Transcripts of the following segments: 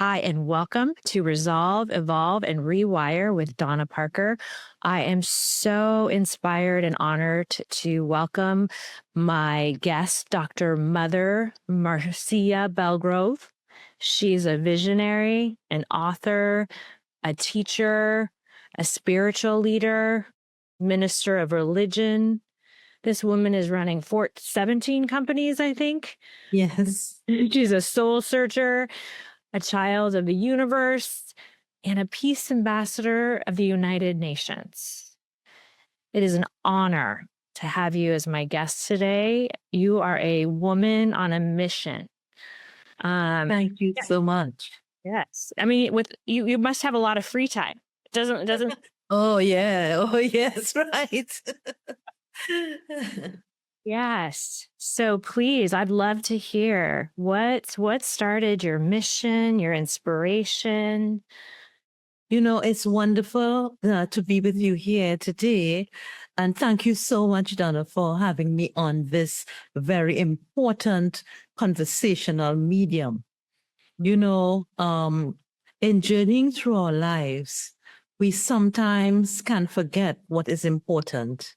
Hi, and welcome to Resolve, Evolve, and Rewire with Donna Parker. I am so inspired and honored to welcome my guest, Dr. Mother Marcia Belgrove. She's a visionary, an author, a teacher, a spiritual leader, minister of religion. This woman is running 17 companies, I think. Yes. She's a soul searcher, a child of the universe, and a peace ambassador of the United Nations. It is an honor to have you as my guest today. You are a woman on a mission. Thank you so much. Yes. I mean, with you must have a lot of free time. It doesn't. Oh, yeah. Oh, yes, right. Yes. So please, I'd love to hear what started your mission, your inspiration. It's wonderful to be with you here today. And thank you so much, Donna, for having me on this very important conversational medium. In journeying through our lives, we sometimes can forget what is important.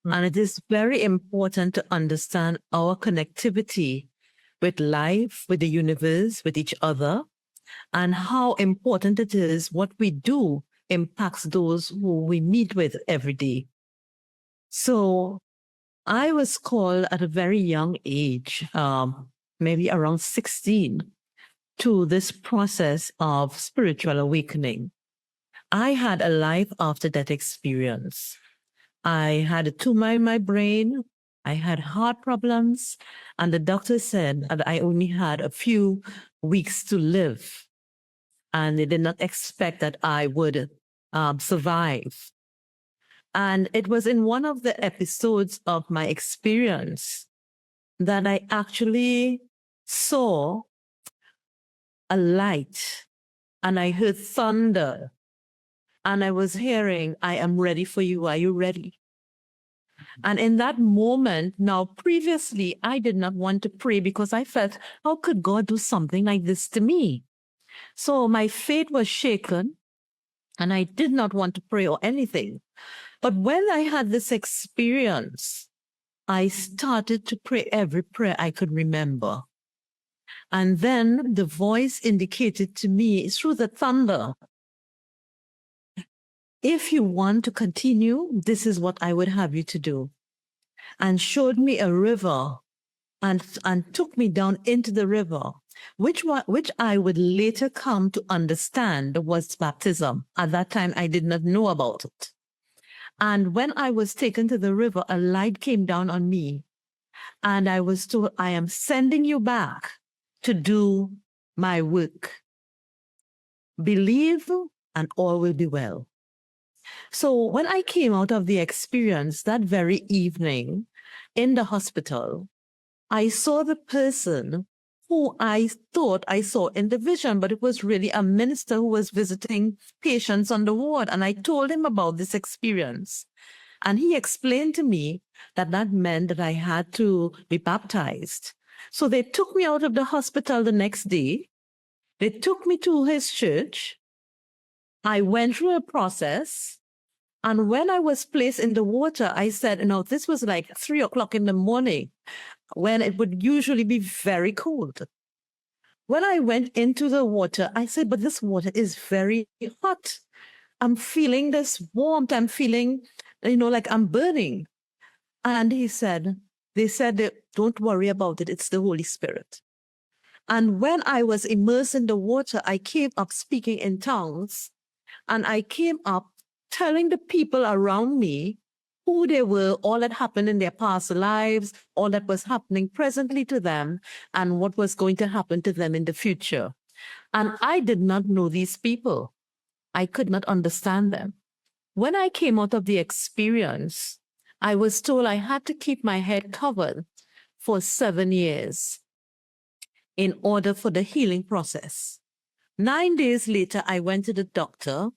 And it is very important to understand our connectivity with life, with the universe, with each other, and how important it is what we do impacts those who we meet with every day. So I was called at a very young age, maybe around 16, to this process of spiritual awakening. I had a life after death experience. I had a tumor in my brain. I had heart problems. And the doctor said that I only had a few weeks to live. And they did not expect that I would survive. And it was in one of the episodes of my experience that I actually saw a light and I heard thunder. And I was hearing, I am ready for you. Are you ready? And in that moment, now previously, I did not want to pray because I felt, how could God do something like this to me? So my faith was shaken and I did not want to pray or anything. But when I had this experience, I started to pray every prayer I could remember. And then the voice indicated to me through the thunder, if you want to continue, this is what I would have you to do. And showed me a river and took me down into the river, which I would later come to understand was baptism. At that time, I did not know about it. And when I was taken to the river, a light came down on me. And I was told, I am sending you back to do my work. Believe and all will be well. So when I came out of the experience that very evening in the hospital, I saw the person who I thought I saw in the vision, but it was really a minister who was visiting patients on the ward. And I told him about this experience. And he explained to me that that meant that I had to be baptized. So they took me out of the hospital the next day. They took me to his church. I went through a process. And when I was placed in the water, I said, this was like 3 o'clock in the morning when it would usually be very cold. When I went into the water, I said, but this water is very hot. I'm feeling this warmth. I'm feeling, like I'm burning. And they said, don't worry about it. It's the Holy Spirit. And when I was immersed in the water, I came up speaking in tongues. And I came up telling the people around me who they were, all that happened in their past lives, all that was happening presently to them, and what was going to happen to them in the future. And I did not know these people. I could not understand them. When I came out of the experience, I was told I had to keep my head covered for 7 years in order for the healing process. 9 days later, I went to the doctor,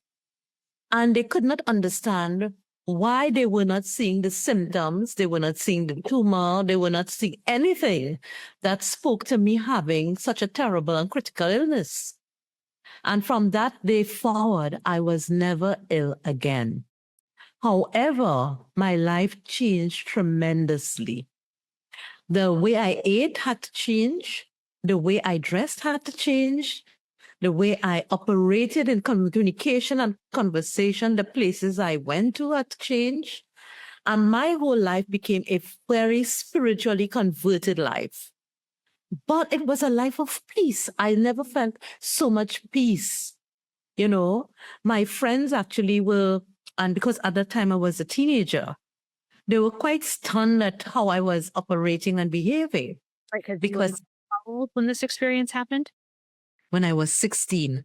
and they could not understand why they were not seeing the symptoms. They were not seeing the tumor. They were not seeing anything that spoke to me having such a terrible and critical illness. And from that day forward, I was never ill again. However, my life changed tremendously. The way I ate had to change. The way I dressed had to change. The way I operated in communication and conversation, the places I went to had to change. And my whole life became a very spiritually converted life. But it was a life of peace. I never felt so much peace. You know, my friends actually were, and because at that time I was a teenager, they were quite stunned at how I was operating and behaving. Right, Because how old when this experience happened? when I was 16,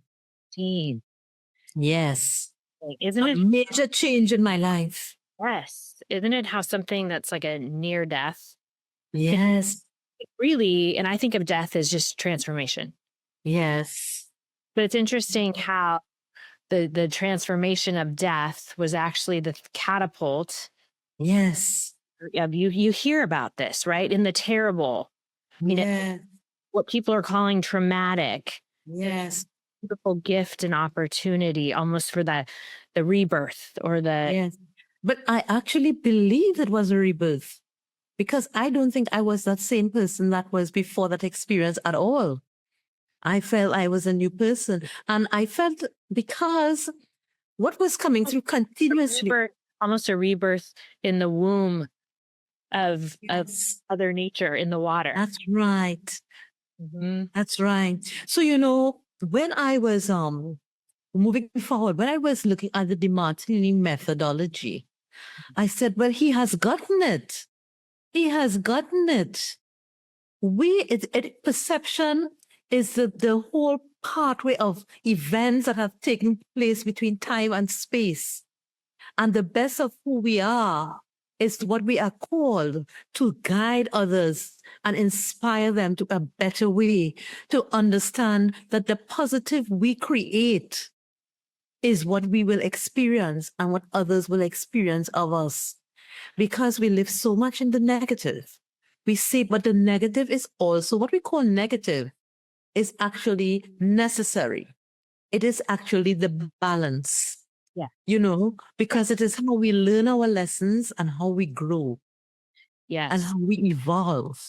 yes, Like, isn't a it? major change in my life. Yes. Isn't it how something that's like a near death Yes, really, and I think of death as just transformation. yes, But it's interesting how the transformation of death was actually the catapult. yes, You hear about this, right? In the terrible, you know, yes, what people are calling traumatic, yes, beautiful gift and opportunity almost for the rebirth or the yes. But I actually believe it was a rebirth because I don't think I was that same person that was before that experience at all. I felt I was a new person. And I felt because what was coming through continuously. almost a rebirth in the womb of Yes, Mother Nature in the water. that's right. Mhm. That's right. So, you know, when I was moving forward, when I was looking at the Demartini methodology, I said, well, he has gotten it. He has gotten it. Perception is the whole pathway of events that have taken place between time and space. And the best of who we are is what we are called to guide others and inspire them to a better way, to understand that the positive we create is what we will experience and what others will experience of us. Because we live so much in the negative. We say, but the negative is also what we call negative is actually necessary. It is actually the balance. Yeah. You know, because it is how we learn our lessons and how we grow and Yes. how we evolve.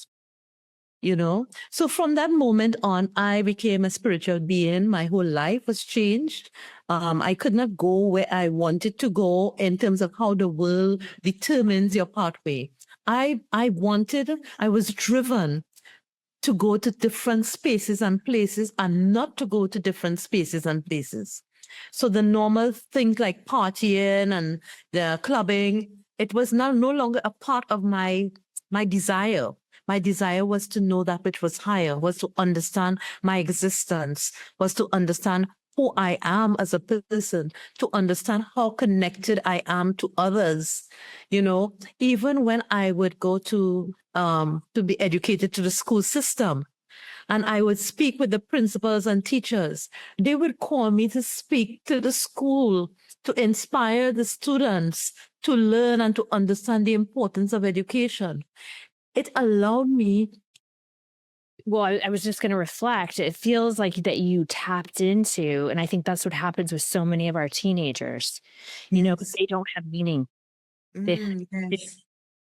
You know, so from that moment on, I became a spiritual being. My whole life was changed. I could not go where I wanted to go in terms of how the world determines your pathway. I was driven to go to different spaces and places and not to go to different spaces and places. So the normal things like partying and the clubbing, it was now no longer a part of my desire. My desire was to know that which was higher, was to understand my existence, was to understand who I am as a person, to understand how connected I am to others. You know, even when I would go to be educated to the school system, and I would speak with the principals and teachers, they would call me to speak to the school, to inspire the students to learn and to understand the importance of education. It allowed me. Well, I was just going to reflect. It feels like that you tapped into, and I think that's what happens with so many of our teenagers. You know, Yes. they don't have meaning. They, Yes.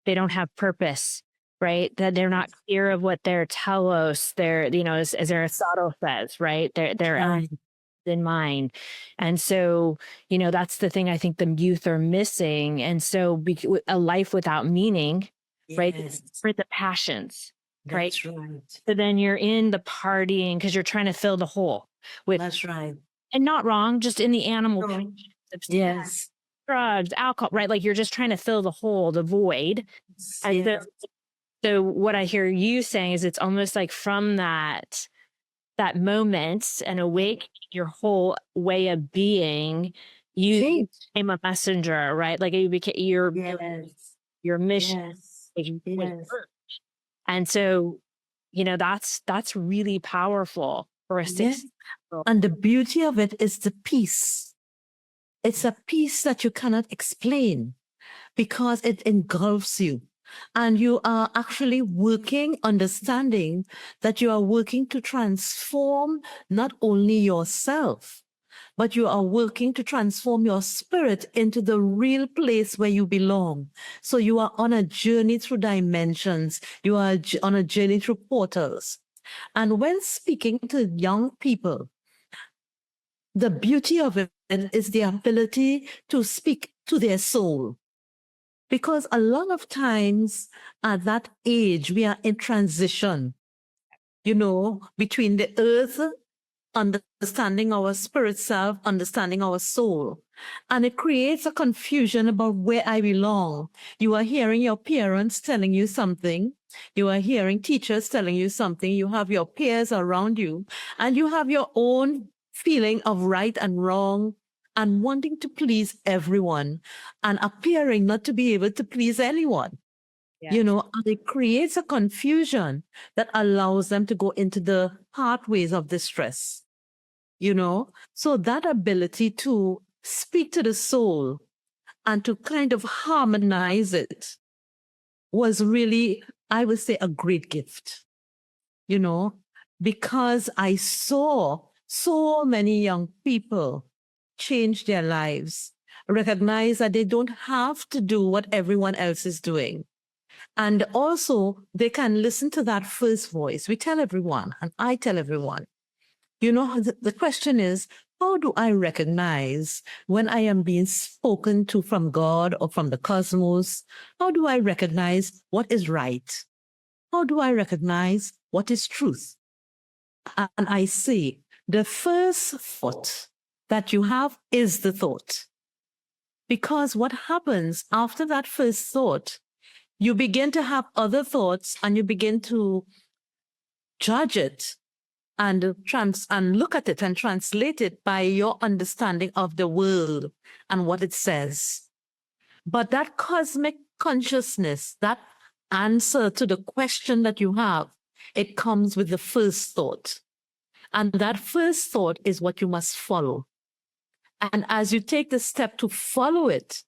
they don't have purpose, right? That they're not clear of what their telos, their, you know, as Aristotle says, right? They're Right. in mind. And so, you know, that's the thing I think the youth are missing. And so a life without meaning, right? Yes. For the passions, right? That's right. So then you're in the partying because you're trying to fill the hole with, That's right. and not wrong, just in the animal, No. Yes. drugs, alcohol, right? Like you're just trying to fill the hole, the void. And Yes. so what I hear you saying is it's almost like from that moment and awake your whole way of being, you became a messenger, right? Like you became your mission. Yes. was Yes. And so, you know, that's really powerful for a 6 And the beauty of it is the peace. It's a peace that you cannot explain because it engulfs you. And you are actually working, understanding that you are working to transform not only yourself, but you are working to transform your spirit into the real place where you belong. So you are on a journey through dimensions. You are on a journey through portals. And when speaking to young people, the beauty of it is the ability to speak to their soul. Because a lot of times at that age, we are in transition, between the earth, understanding our spirit self, understanding our soul. And it creates a confusion about where I belong. You are hearing your parents telling you something. You are hearing teachers telling you something. You have your peers around you, and you have your own feeling of right and wrong and wanting to please everyone and appearing not to be able to please anyone. And it creates a confusion that allows them to go into the pathways of distress. So that ability to speak to the soul and to kind of harmonize it was really, I would say, a great gift, because I saw so many young people change their lives, recognize that they don't have to do what everyone else is doing. And also, they can listen to that first voice. We tell everyone, and I tell everyone, the question is, how do I recognize when I am being spoken to from God or from the cosmos? How do I recognize what is right? How do I recognize what is truth? And I say, the first thought that you have is the thought. Because what happens after that first thought, you begin to have other thoughts and you begin to judge it and look at it and translate it by your understanding of the world and what it says. But that cosmic consciousness, that answer to the question that you have, it comes with the first thought. And that first thought is what you must follow. And as you take the step to follow it,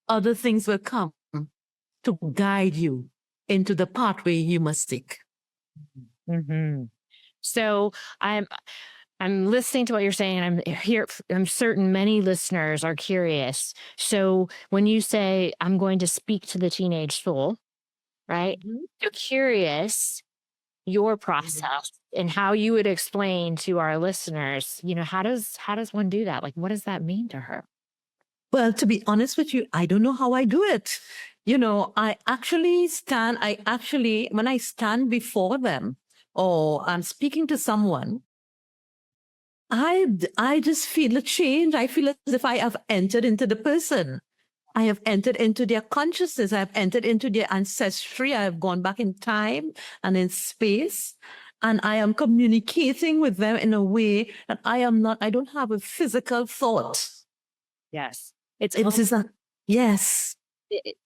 other things will come to guide you into the pathway you must take. Mm-hmm. So I'm listening to what you're saying, and I'm certain many listeners are curious. So when you say I'm going to speak to the teenage soul, right? Mhm. You're curious your process and how you would explain to our listeners, how does one do that? Like, what does that mean to her? Well, to be honest with you, I don't know how I do it. I actually when I stand before them or I'm speaking to someone, I just feel a change. I feel as if I have entered into the person. I have entered into their consciousness. I have entered into their ancestry. I have gone back in time and in space. And I am communicating with them in a way that I don't have a physical thought. Yes. Yes.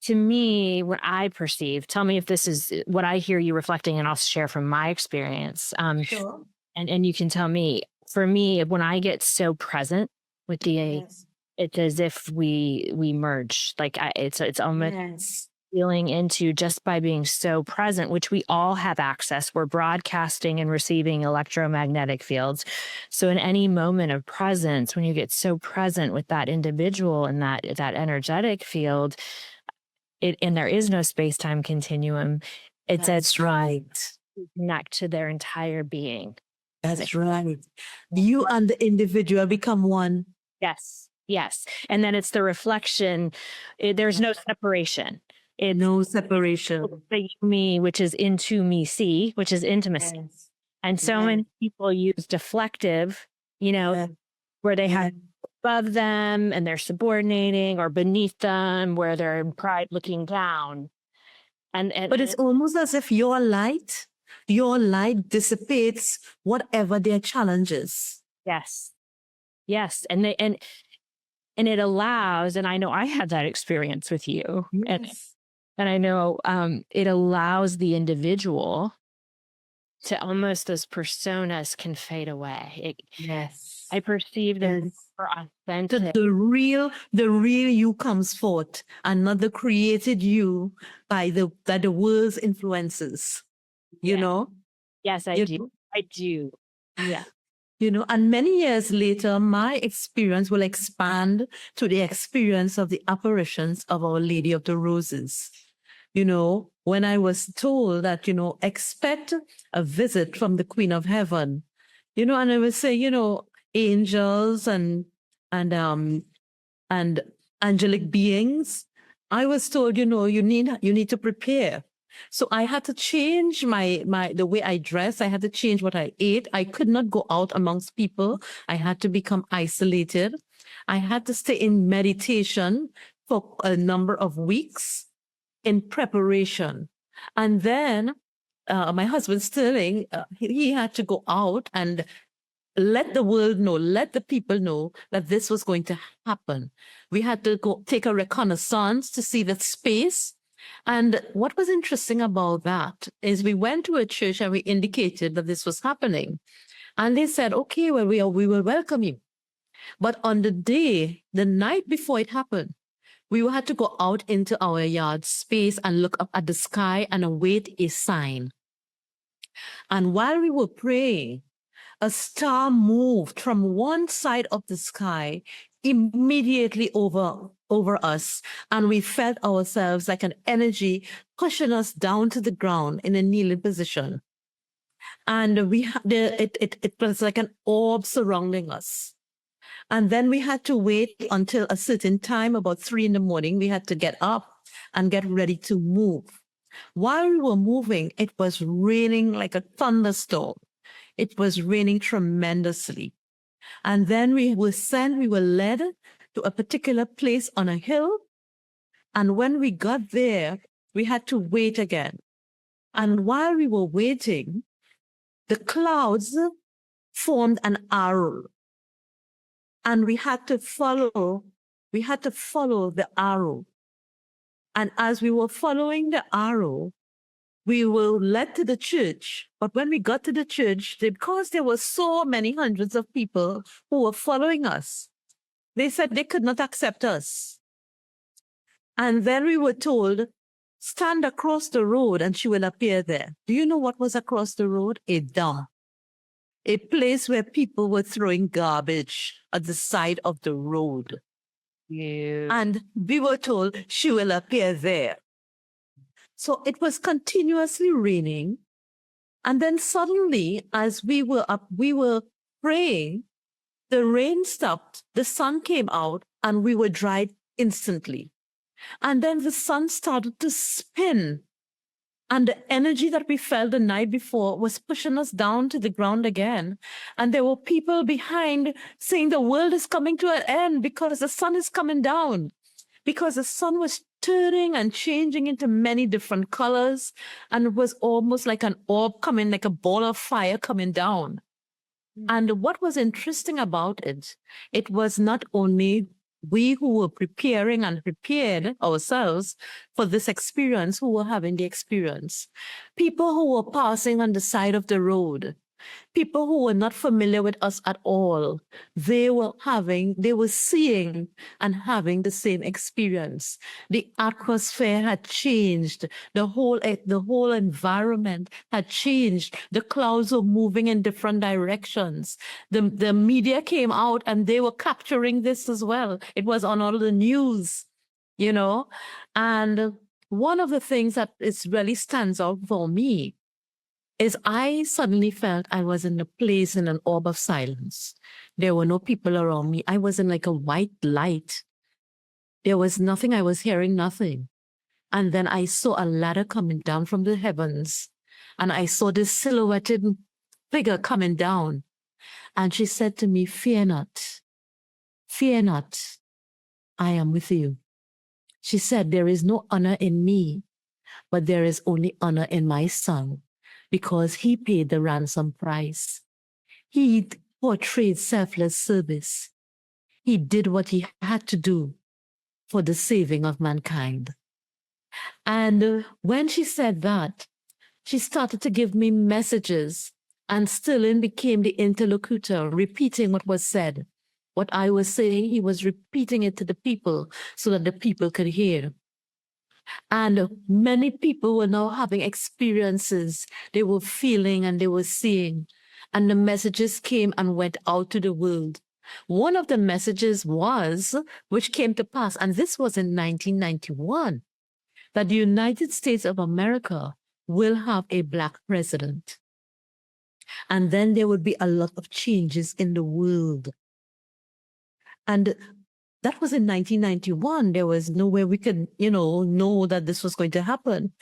To me, what I perceive, tell me if this is what I hear you reflecting, and I'll share from my experience. Sure. And you can tell me, for me, when I get so present with Yes. it's as if we merge. Like it's almost Yes. feeling into just by being so present, which we all have access. We're broadcasting and receiving electromagnetic fields. So in any moment of presence, when you get so present with that individual and that energetic field, and there is no space-time continuum, it's That's right. connect to their entire being. That's right. You and the individual become one. Yes. Yes. And then it's the reflection. There's no separation. It's No separation. the me, which is into me, see, which is intimacy. Yes. And so Yes. many people use deflective, Yes. where they Yes. have above them and they're subordinating, or beneath them where they're in pride looking down. But it's almost as if your light dissipates whatever their challenges. Yes. Yes. And it allows, and I know I had that experience with you. Yes. And I know it allows the individual to almost those personas can fade away. Yes. I perceive them Yes. more The, authentic. the real you comes forth, and not the created you by the world's influences. You Yeah. know? Yes, I You do. know? I do. Yeah. And many years later, my experience will expand to the experience of the apparitions of Our Lady of the Roses. When I was told that, expect a visit from the Queen of Heaven, and I would say, angels and angelic beings, I was told, you need to prepare. So I had to change the way I dress. I had to change what I ate. I could not go out amongst people. I had to become isolated. I had to stay in meditation for a number of weeks in preparation. And then my husband Sterling, he had to go out and let the world know, let the people know that this was going to happen. We had to go take a reconnaissance to see the space. And what was interesting about that is we went to a church and we indicated that this was happening. And they said, okay, well, we will welcome you. But on the night before it happened, we had to go out into our yard space and look up at the sky and await a sign. And while we were praying, a star moved from one side of the sky immediately over us, and we felt ourselves like an energy pushing us down to the ground in a kneeling position. And it was like an orb surrounding us. And then we had to wait until a certain time, about 3 a.m. We had to get up and get ready to move. While we were moving, it was raining like a thunderstorm. It was raining tremendously. And then we were led to a particular place on a hill. And when we got there, we had to wait again. And while we were waiting, the clouds formed an arrow. And we had to follow the arrow. And as we were following the arrow, we were led to the church. But when we got to the church, because there were so many hundreds of people who were following us, they said they could not accept us. And then we were told, stand across the road and she will appear there. Do you know what was across the road? A dump. A place where people were throwing garbage at the side of the road. You. And we were told she will appear there. So it was continuously raining. And then suddenly, as we were praying, the rain stopped, the sun came out, and we were dried instantly. And then the sun started to spin. And the energy that we felt the night before was pushing us down to the ground again. And there were people behind saying the world is coming to an end because the sun is coming down. Because the sun was turning and changing into many different colors. And it was almost like an orb coming, like a ball of fire coming down. And what was interesting about it, it was not only we who were preparing and prepared ourselves for this experience who were having the experience. People who were passing on the side of the road, people who were not familiar with us at all, they were seeing and having the same experience. The atmosphere had changed. The whole environment had changed. The clouds were moving in different directions. The media came out and they were capturing this as well. It was on all the news, and one of the things that really stands out for me is I suddenly felt I was in a place in an orb of silence. There were no people around me. I was in like a white light. There was nothing. I was hearing nothing. And then I saw a ladder coming down from the heavens. And I saw this silhouetted figure coming down. And she said to me, fear not. Fear not. I am with you. She said, there is no honor in me, but there is only honor in my son, because he paid the ransom price. He portrayed selfless service. He did what he had to do for the saving of mankind. And when she said that, she started to give me messages, and Sterling became the interlocutor, repeating what was said. What I was saying, he was repeating it to the people so that the people could hear. And many people were now having experiences. They were feeling and they were seeing. And the messages came and went out to the world. One of the messages was, which came to pass, and this was in 1991, that the United States of America will have a Black president. And then there would be a lot of changes in the world. And that was in 1991. There was no way we could, know that this was going to happen.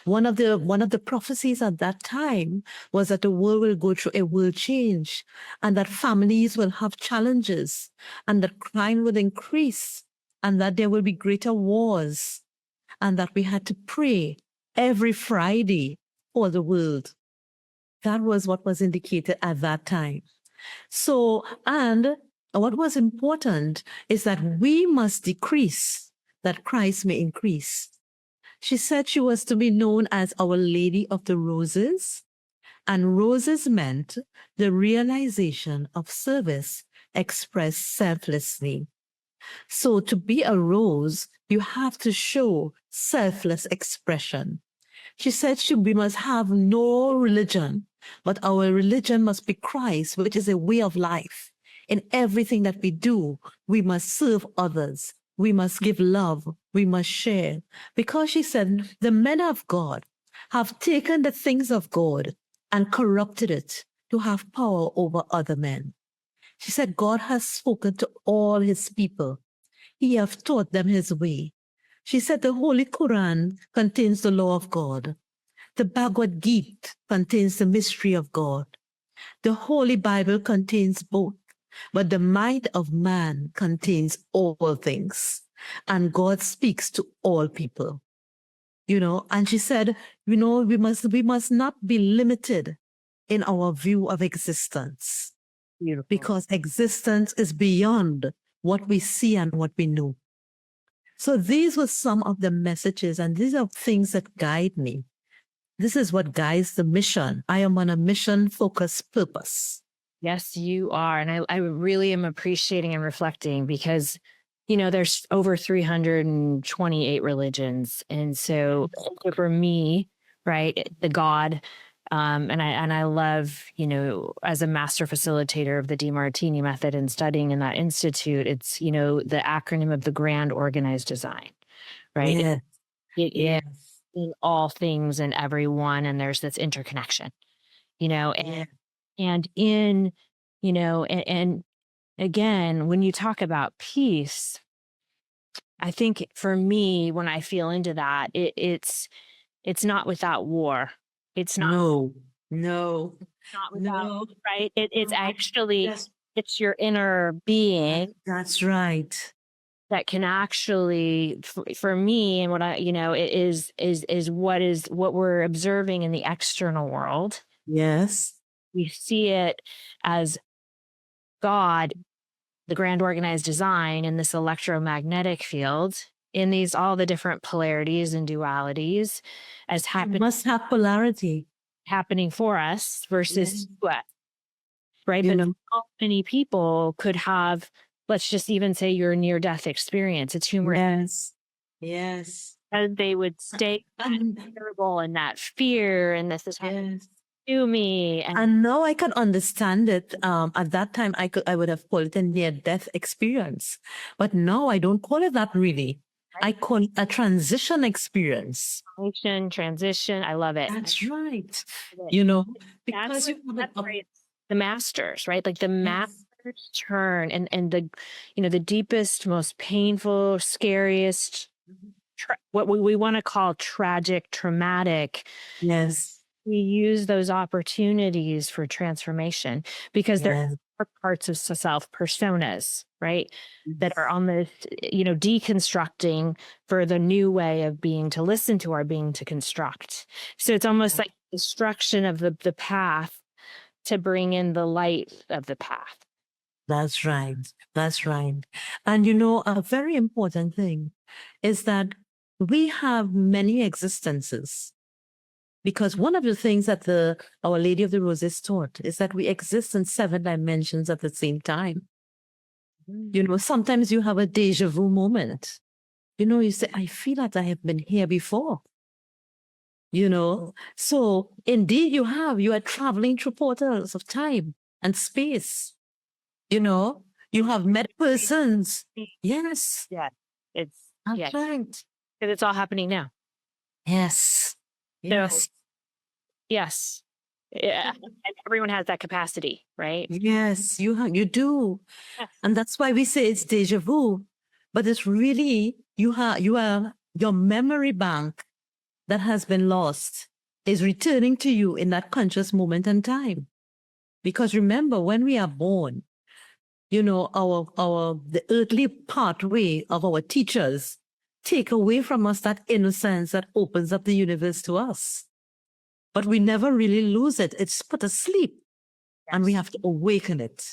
One of the prophecies at that time was that the world will go through a world change, and that families will have challenges, and that crime will increase, and that there will be greater wars, and that we had to pray every Friday for the world. That was what was indicated at that time. So, and what was important is that we must decrease, that Christ may increase. She said she was to be known as Our Lady of the Roses, and roses meant the realization of service expressed selflessly. So to be a rose, you have to show selfless expression. She said we must have no religion, but our religion must be Christ, which is a way of life. In everything that we do, we must serve others. We must give love. We must share. Because she said the men of God have taken the things of God and corrupted it to have power over other men. She said God has spoken to all his people. He have taught them his way. She said the Holy Quran contains the law of God. The Bhagavad Gita contains the mystery of God. The Holy Bible contains both, but the mind of man contains all things. And God speaks to all people. And she said, we must not be limited in our view of existence. Beautiful. Because existence is beyond what we see and what we know. So these were some of the messages, and these are things that guide me. This is what guides the mission. I am on a mission-focused purpose. Yes, you are. And I really am appreciating and reflecting because, there's over 328 religions. And so for me, right, the God, and I love, as a master facilitator of the DeMartini method and studying in that institute, it's, the acronym of the grand organized design, right? Yeah. It is in all things and everyone, and there's this interconnection, and in, and again, when you talk about peace, I think for me, when I feel into that, it's not without war. It's not. No. Not without, right? It's actually, it's your inner being. That's right. That can actually, for me, and what I, it is what we're observing in the external world. Yes. We see it as God, the grand organized design in this electromagnetic field, in these, all the different polarities and dualities as happening. Must have polarity. Happening for us versus what? Right. But how many people could have, let's just even say your near-death experience. It's humorous. Yes. And they would stay terrible in that fear, and this is happening to me. And now I can understand it. At that time, I would have called it a near-death experience, but now I don't call it that really. I call it a transition experience. Transition. I love it. That's right. Because the masters, right? Like the masters turn and the, the deepest, most painful, scariest, what we want to call tragic, traumatic. Yes. We use those opportunities for transformation because there are parts of self personas, right? That are on this, deconstructing for the new way of being to listen to our being to construct. So it's almost like destruction of the path to bring in the light of the path. That's right. That's right. And a very important thing is that we have many existences Because one of the things that Our Lady of the Roses taught is that we exist in 7 dimensions at the same time. You know, sometimes you have a deja vu moment. You know, you say, I feel that I have been here before. You know, so indeed you are traveling through portals of time and space. You know, you have met persons. Yes. Yeah. It's That's right. because it's all happening now. Yes. Yes. Yes. Yeah. And everyone has that capacity, right? Yes, you do. Yes. And that's why we say it's deja vu. But it's really your memory bank that has been lost is returning to you in that conscious moment and time. Because remember, when we are born, you know, the earthly pathway of our teachers take away from us that innocence that opens up the universe to us. But we never really lose it. It's put asleep. And we have to awaken it.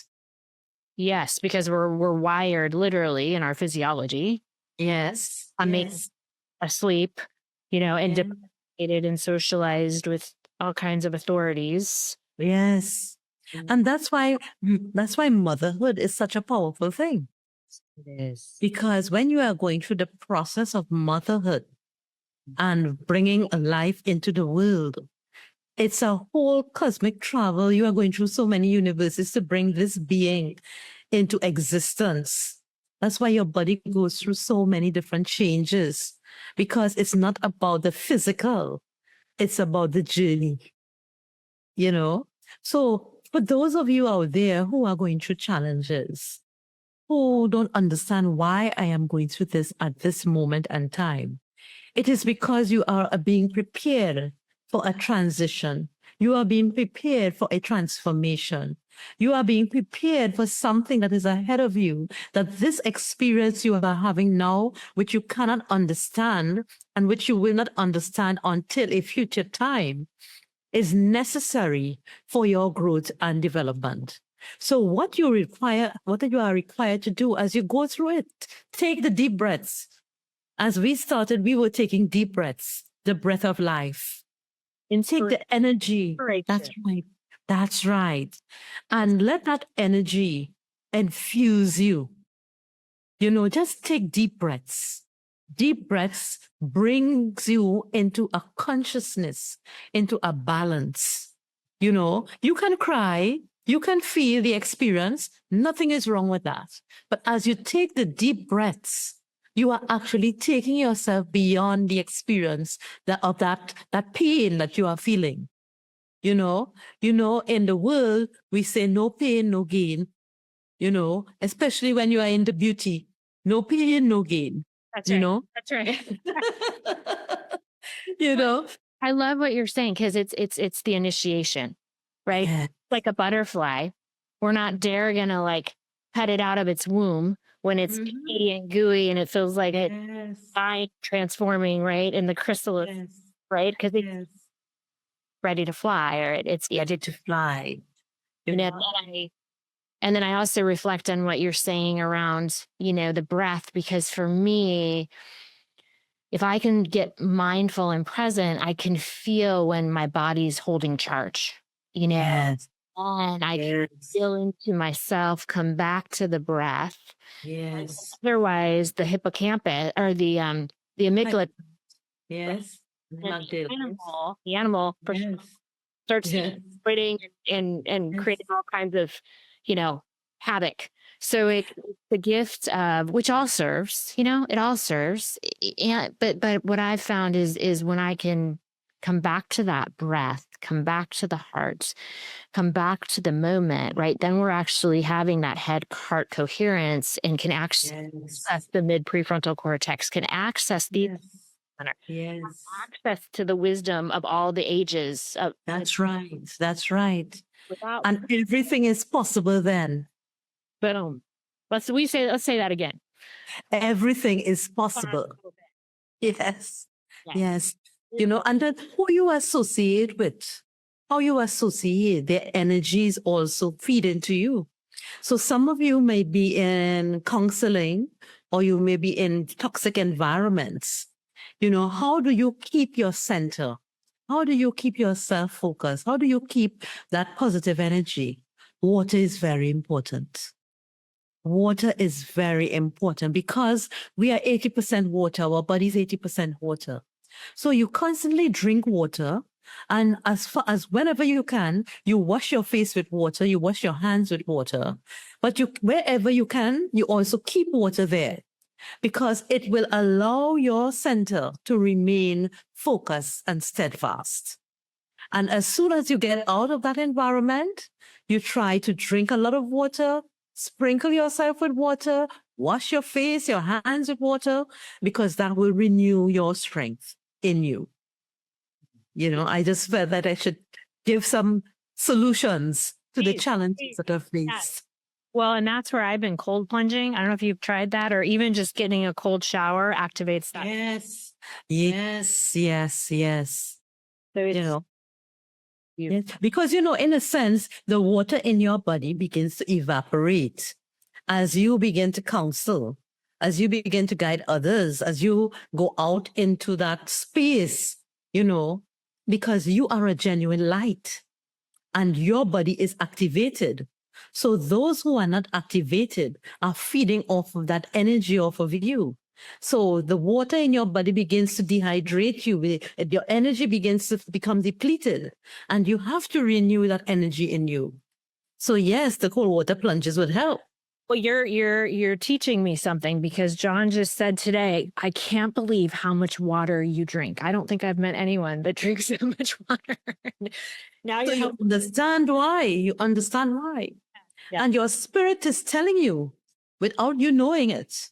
Yes, because we're wired literally in our physiology. Yes. Asleep, you know, and depleted and socialized with all kinds of authorities. Yes. And that's why motherhood is such a powerful thing. It is. Because when you are going through the process of motherhood and bringing a life into the world, it's a whole cosmic travel. You are going through so many universes to bring this being into existence. That's why your body goes through so many different changes, because it's not about the physical, it's about the journey. You know? So for those of you out there who are going through challenges, who don't understand why I am going through this at this moment and time, it is because you are being prepared for a transition. You are being prepared for a transformation. You are being prepared for something that is ahead of you, that this experience you are having now, which you cannot understand and which you will not understand until a future time, is necessary for your growth and development. So what you are required to do as you go through it, take the deep breaths. As we started, we were taking deep breaths, the breath of life. And take the energy. That's right. That's right. And let that energy infuse you. You know, just take deep breaths. Deep breaths brings you into a consciousness, into a balance. You know, you can cry, you can feel the experience. Nothing is wrong with that. But as you take the deep breaths, you are actually taking yourself beyond the experience of that pain that you are feeling. You know, in the world, we say no pain, no gain. You know, especially when you are in the beauty, no pain, no gain. That's you right. know, That's right. you know. I love what you're saying, because it's the initiation, right? Yeah. Like a butterfly, we're not gonna like cut it out of its womb when it's pee and gooey and it feels like it's transforming, right? In the chrysalis, right? Because it's ready to fly, or it's ready to fly. You know, and then I also reflect on what you're saying around, you know, the breath, because for me, if I can get mindful and present, I can feel when my body's holding charge, you know, and I can feel into myself, come back to the breath. Yes. Otherwise, the hippocampus or the amygdala, the animal starts spreading and creating all kinds of, you know, havoc. So it's the gift of, which all serves, you know, it all serves. But what I've found is when I can come back to that breath, come back to the heart, come back to the moment, right? Then we're actually having that head heart coherence and can access the mid prefrontal cortex, can access the access to the wisdom of all the ages. That's right. That's right. And everything is possible then. Boom. Let's say that again. Everything is possible. Yes. Yes. You know, and then who you associate with, how you associate, their energies also feed into you. So some of you may be in counseling, or you may be in toxic environments. You know, how do you keep your center? How do you keep yourself focused? How do you keep that positive energy? Water is very important. Water is very important because we are 80% water. Our body is 80% water. So you constantly drink water. And as far as whenever you can, you wash your face with water, you wash your hands with water. But wherever you can, you also keep water there because it will allow your center to remain focused and steadfast. And as soon as you get out of that environment, you try to drink a lot of water, sprinkle yourself with water, wash your face, your hands with water, because that will renew your strength in you. I just felt that I should give some solutions to the challenges that I've faced. Well, and that's where I've been cold plunging. I don't know if you've tried that, or even just getting a cold shower activates that. Yes, yes, yes, yes. So it's, yes. Because, in a sense, the water in your body begins to evaporate as you begin to counsel, as you begin to guide others, as you go out into that space, because you are a genuine light and your body is activated. So those who are not activated are feeding off of that energy off of you. So the water in your body begins to dehydrate you. Your energy begins to become depleted, and you have to renew that energy in you. So yes, the cold water plunges would help. Well, you're teaching me something, because John just said today, I can't believe how much water you drink. I don't think I've met anyone that drinks so much water. Now So you understand why. You understand why. Yeah. And your spirit is telling you without you knowing it.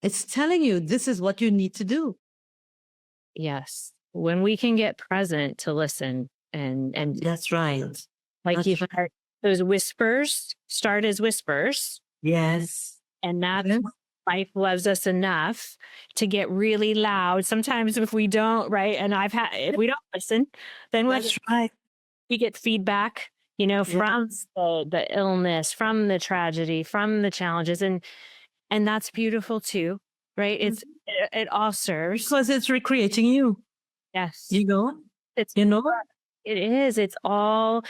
It's telling you this is what you need to do. Yes. When we can get present to listen and that's right. Like that's you've heard those whispers start as whispers. Yes. And that's life loves us enough to get really loud. Sometimes if we don't, right? And if we don't listen, then we get feedback, from the illness, from the tragedy, from the challenges. And that's beautiful too, right? It all serves. Because it's recreating you. Yes. It is. It's all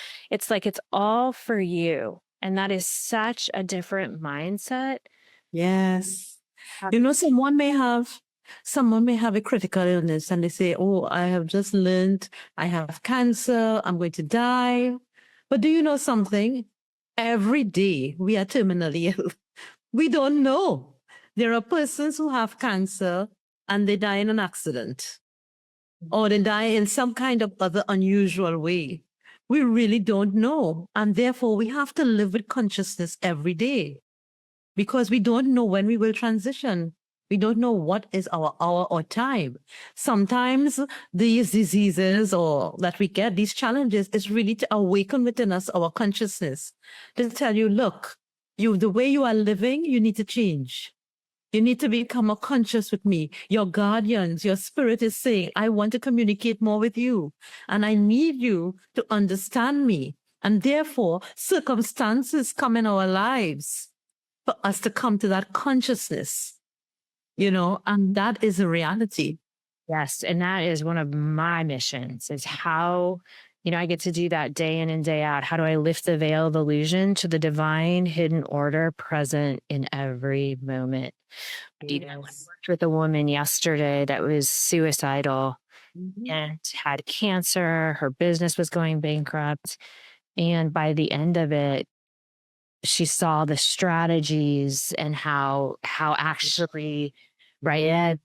for you. And that is such a different mindset. Yes. Someone may have a critical illness and they say, oh, I have just learned I have cancer. I'm going to die. But do you know something? Every day we are terminally ill. We don't know. There are persons who have cancer and they die in an accident, or they die in some kind of other unusual way. We really don't know. And therefore, we have to live with consciousness every day, because we don't know when we will transition. We don't know what is our hour or time. Sometimes these diseases or that we get, these challenges, is really to awaken within us our consciousness, to tell you, look, the way you are living, you need to change. You need to become more conscious with me. Your guardians, your spirit is saying, I want to communicate more with you, and I need you to understand me. And therefore, circumstances come in our lives for us to come to that consciousness, and that is a reality. Yes. And that is one of my missions, is how, I get to do that day in and day out. How do I lift the veil of illusion to the divine hidden order present in every moment? Yes. I worked with a woman yesterday that was suicidal and had cancer. Her business was going bankrupt. And by the end of it, she saw the strategies and how actually, right,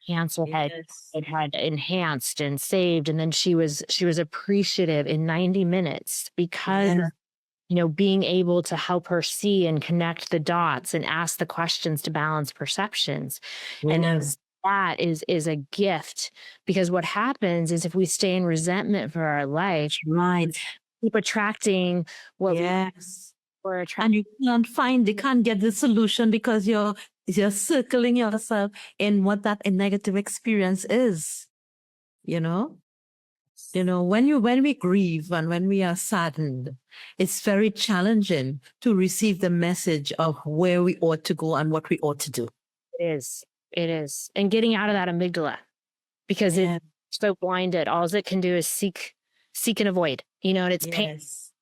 cancer had enhanced and saved. And then she was appreciative in 90 minutes because, being able to help her see and connect the dots and ask the questions to balance perceptions. And that is a gift, because what happens is if we stay in resentment for our life, keep attracting what we're attracting. And you can't get the solution because you're circling yourself in what that negative experience is. When we grieve and when we are saddened, it's very challenging to receive the message of where we ought to go and what we ought to do. It is. And getting out of that amygdala, because so blinded. All it can do is seek and avoid, and it's pain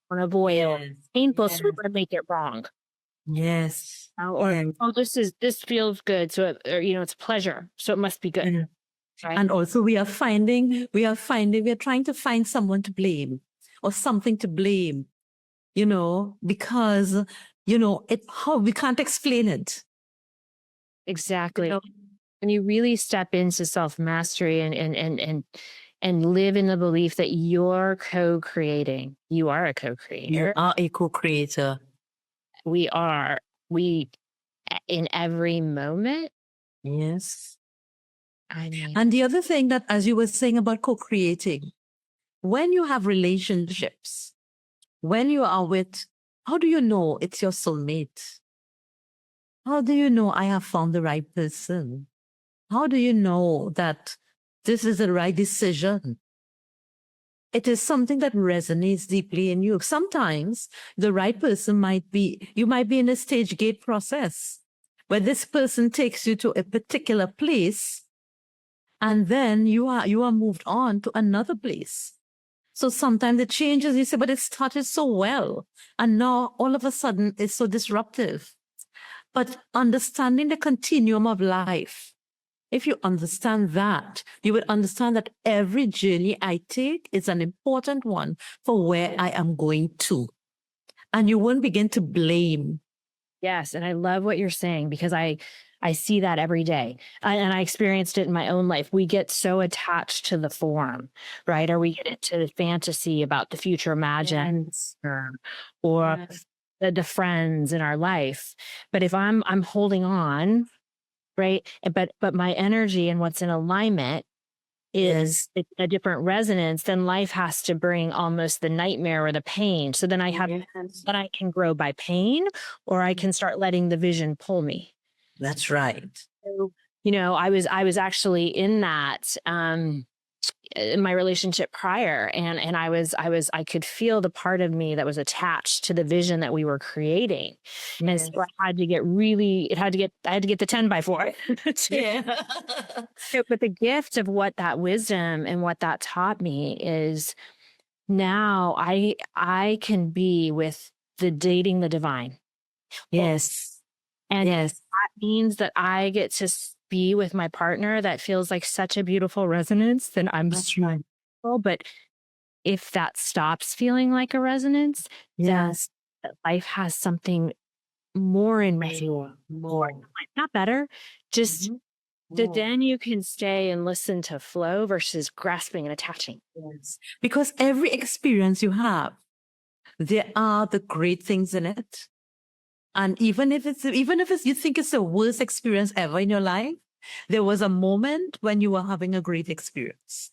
and avoid or painful, so we're gonna make it wrong. Yes. Or Yes. oh, this feels good. So it's pleasure. So it must be good. Right? And also we're trying to find someone to blame or something to blame, because, how we can't explain it. Exactly. When you really step into self-mastery and live in the belief that you're co-creating, you are a co-creator. You are a co-creator. We in every moment. Yes. I mean, And the other thing that, as you were saying about co-creating, when you have relationships, when you are with, how do you know it's your soulmate? How do you know I have found the right person? How do you know that this is the right decision? It is something that resonates deeply in you. Sometimes the right person you might be in a stage gate process where this person takes you to a particular place and then you are moved on to another place. So sometimes it changes, you say, but it started so well. And now all of a sudden it's so disruptive. But understanding the continuum of life, if you understand that, you would understand that every journey I take is an important one for where I am going to. And you won't begin to blame. Yes. And I love what you're saying because I see that every day. And I experienced it in my own life. We get so attached to the form, right? Or we get into the fantasy about the future imagined or the friends in our life. But if I'm holding on, right? But my energy and what's in alignment is a different resonance, then life has to bring almost the nightmare or the pain. So then I can grow by pain, or I can start letting the vision pull me. That's right. So, I was actually in that in my relationship prior, and I could feel the part of me that was attached to the vision that we were creating. And so I had to get the 10x4. But the gift of what that wisdom and what that taught me is now I can be with dating the divine. Yes. And that means that I get to be with my partner that feels like such a beautiful resonance, then I'm strong. But if that stops feeling like a resonance, then life has something more in measure. More. Not better, just that then you can stay and listen to flow versus grasping and attaching. Yes. Because every experience you have, there are the great things in it. And even if you think it's the worst experience ever in your life, there was a moment when you were having a great experience.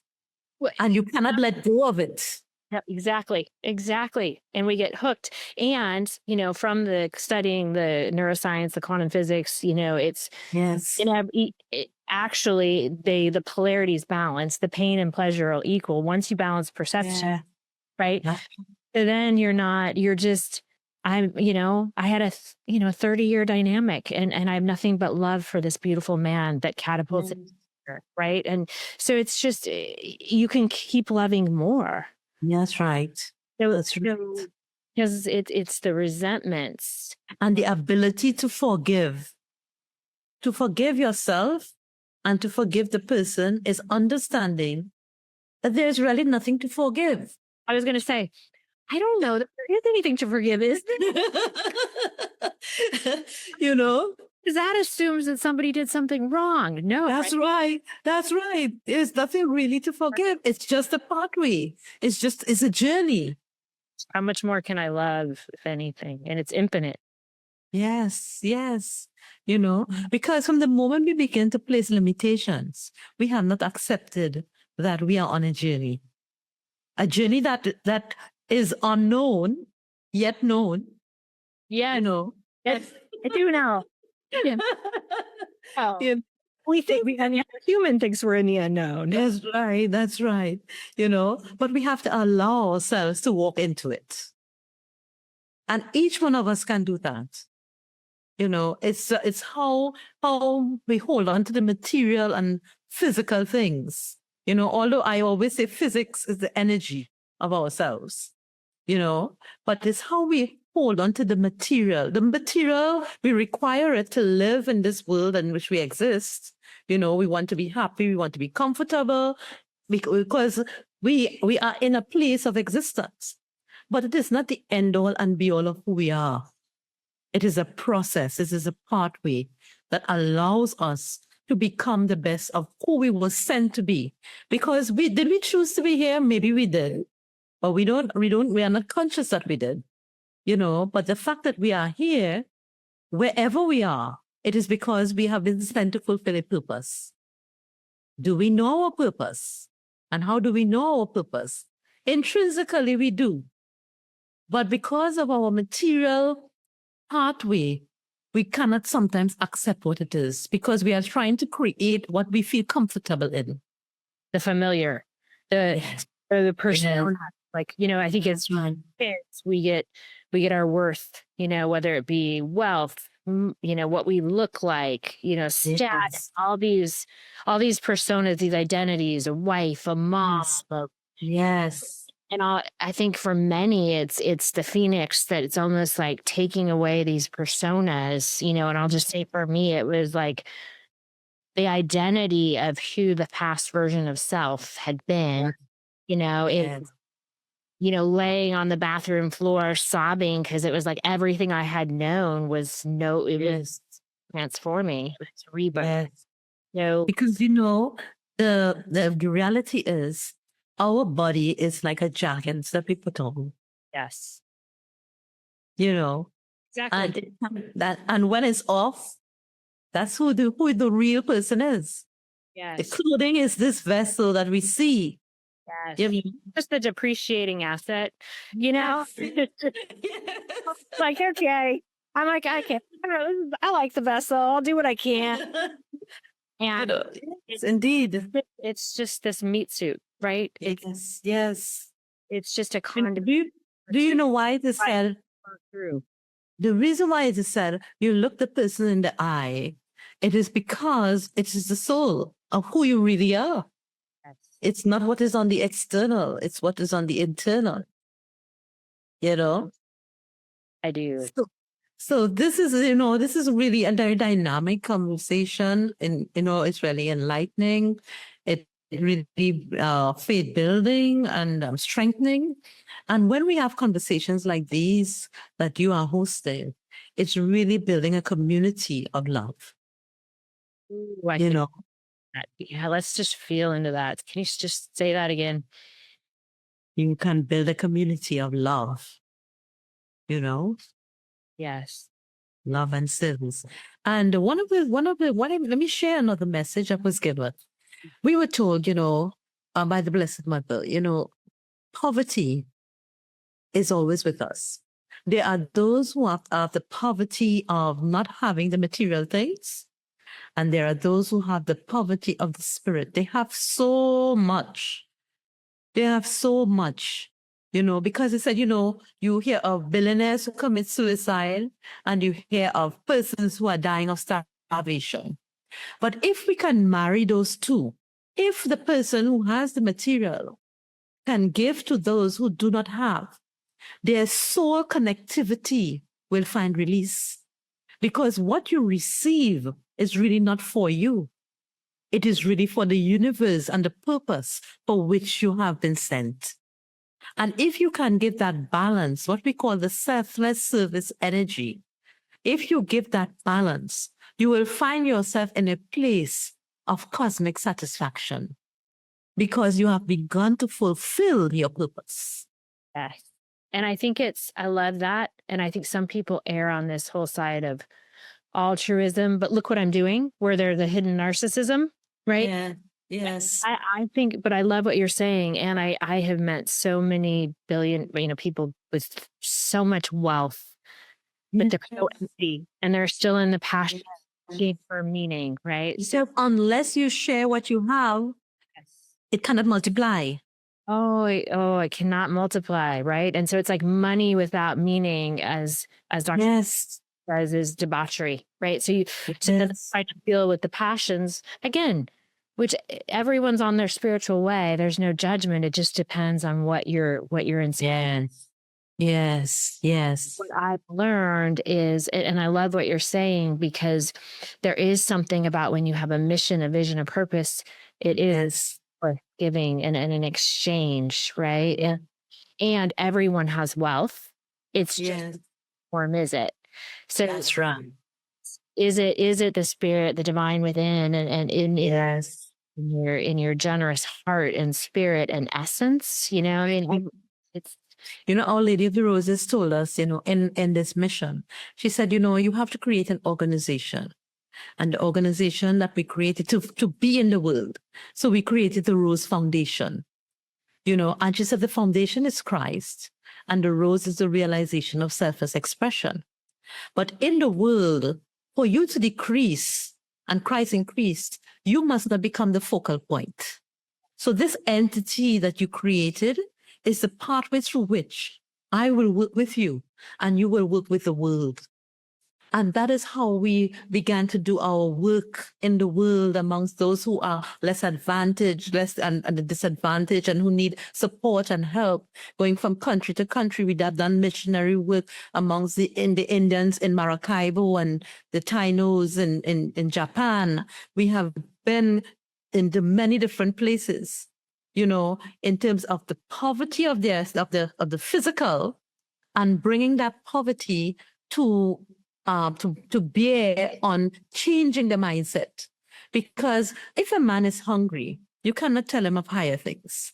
And you cannot let go of it. Yep, exactly. And we get hooked. And, from the studying the neuroscience, the quantum physics, it's actually the polarities balance, the pain and pleasure are equal. Once you balance perception, right? So then you're just, I had a 30-year dynamic and I have nothing but love for this beautiful man that catapults it, right? And so it's just, you can keep loving more. That's right. That's right. Because it's the resentments. And the ability to forgive yourself and to forgive the person is understanding that there's really nothing to forgive. I was going to say, I don't know that there is anything to forgive, is there? Because that assumes that somebody did something wrong. No. That's right. There's nothing really to forgive. It's just a pathway. It's a journey. How much more can I love, if anything? And it's infinite. Yes. Because from the moment we begin to place limitations, we have not accepted that we are on a journey. A journey that is unknown, yet known. Yeah. Yes, I do now. Yeah. We think human thinks we're in the unknown. That's right. But we have to allow ourselves to walk into it. And each one of us can do that. It's how we hold on to the material and physical things, Although I always say physics is the energy of ourselves, but it's how we hold on to the material. The material, we require it to live in this world in which we exist. We want to be happy, we want to be comfortable, because we are in a place of existence. But it is not the end all and be all of who we are. It is a process. It is a pathway that allows us to become the best of who we were sent to be. Because did we choose to be here? Maybe we did. But we are not conscious that we did. But the fact that we are here, wherever we are, it is because we have been sent to fulfill a purpose. Do we know our purpose? And how do we know our purpose? Intrinsically, we do. But because of our material pathway, we cannot sometimes accept what it is because we are trying to create what we feel comfortable in. The familiar, the persona. Like, I think as kids, we get our worth, whether it be wealth, what we look like, status, all these personas, these identities, a wife, a mom. Yes. And I think for many, it's the phoenix that it's almost like taking away these personas, and I'll just say for me, it was like the identity of who the past version of self had been, laying on the bathroom floor sobbing because it was like everything I had known was it was transforming. It was rebirth. Because the reality is our body is like a jacket that we put on. Yes. Exactly. And when it's off, that's who the real person is. Yes. The clothing is this vessel that we see. Yes. Just the depreciating asset, Like, okay. I'm like, I can't. I like the vessel. I'll do what I can. And indeed. It's just this meat suit, right? Yes. It's just a condom. Do you know why it is said? The reason why it is said, you look the person in the eye, it is because it is the soul of who you really are. Yes. It's not what is on the external, it's what is on the internal. I do. So this is really a very dynamic conversation, and it's really enlightening. It really faith building and strengthening. And when we have conversations like these that you are hosting, it's really building a community of love. Ooh, yeah, let's just feel into that. Can you just say that again? You can build a community of love. Yes. Love and service. And let me share another message that was given. We were told, by the Blessed Mother, poverty is always with us. There are those who have the poverty of not having the material things, and there are those who have the poverty of the spirit. They have so much. Because it said, you hear of billionaires who commit suicide, and you hear of persons who are dying of starvation. But if we can marry those two, if the person who has the material can give to those who do not have, their soul connectivity will find release. Because what you receive is really not for you. It is really for the universe and the purpose for which you have been sent. And if you can give that balance, what we call the selfless service energy, if you give that balance, you will find yourself in a place of cosmic satisfaction because you have begun to fulfill your purpose. Yes. And I think I love that. And I think some people err on this whole side of altruism, but look what I'm doing, where they're the hidden narcissism, right? Yeah. Yes. I think, but I love what you're saying. And I have met so many billion, people with so much wealth, but they're so empty and they're still in the passion for meaning, right? So unless you share what you have, it cannot multiply. Oh, it cannot multiply, right? And so it's like money without meaning, as Dr. says, is debauchery, right? So you try to deal with the passions again. which everyone's on their spiritual way. There's no judgment. It just depends on what you're inspired. Yes. What I've learned is, and I love what you're saying, because there is something about when you have a mission, a vision, a purpose, it is worth giving and an exchange, right? Yeah. And everyone has wealth. It's just Yes. form, is it? So That's right. is it the spirit, the divine within, and Yes. in your generous heart and spirit and essence? You know, I mean, it's Our Lady of the Roses told us, in this mission, she said, you have to create an organization. And the organization that we created to be in the world. So we created the Rose Foundation. And she said the foundation is Christ, and the rose is the realization of selfless expression. But in the world, for you to decrease and Christ increase, you must not become the focal point. So this entity that you created is the pathway through which I will work with you and you will work with the world. And that is how we began to do our work in the world amongst those who are less advantaged, and disadvantaged, and who need support and help. Going from country to country, we have done missionary work amongst the Indians in Maracaibo and the Tainos in Japan. We have been into many different places, in terms of the poverty of the physical, and bringing that poverty to bear on changing the mindset. Because if a man is hungry, you cannot tell him of higher things.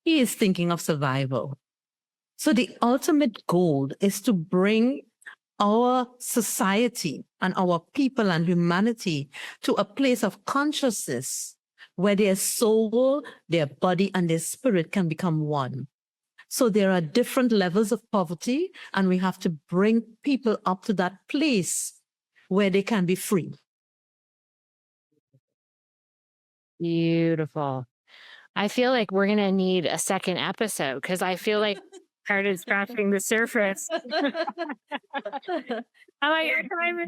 He is thinking of survival. So the ultimate goal is to bring our society and our people and humanity to a place of consciousness where their soul, their body, and their spirit can become one. So there are different levels of poverty, and we have to bring people up to that place where they can be free. beautiful. I feel like we're going to need a second episode, because I feel like started scratching the surface. How about your time?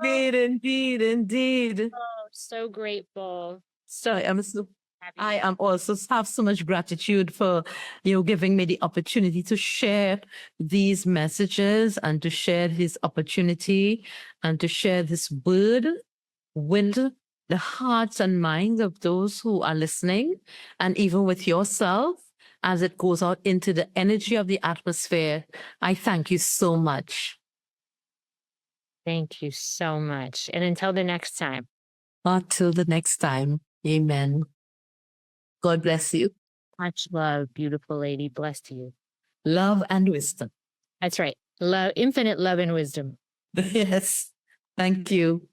Indeed. Oh, so grateful. So Happy. I am also have so much gratitude for giving me the opportunity to share these messages and to share this opportunity and to share this word with the hearts and minds of those who are listening, and even with yourself as it goes out into the energy of the atmosphere. I thank you so much. Thank you so much. And until the next time. Until the next time. Amen. God bless you. Much love, beautiful lady. Blessed to you. Love and wisdom. That's right. Love, infinite love and wisdom. Yes. Thank you.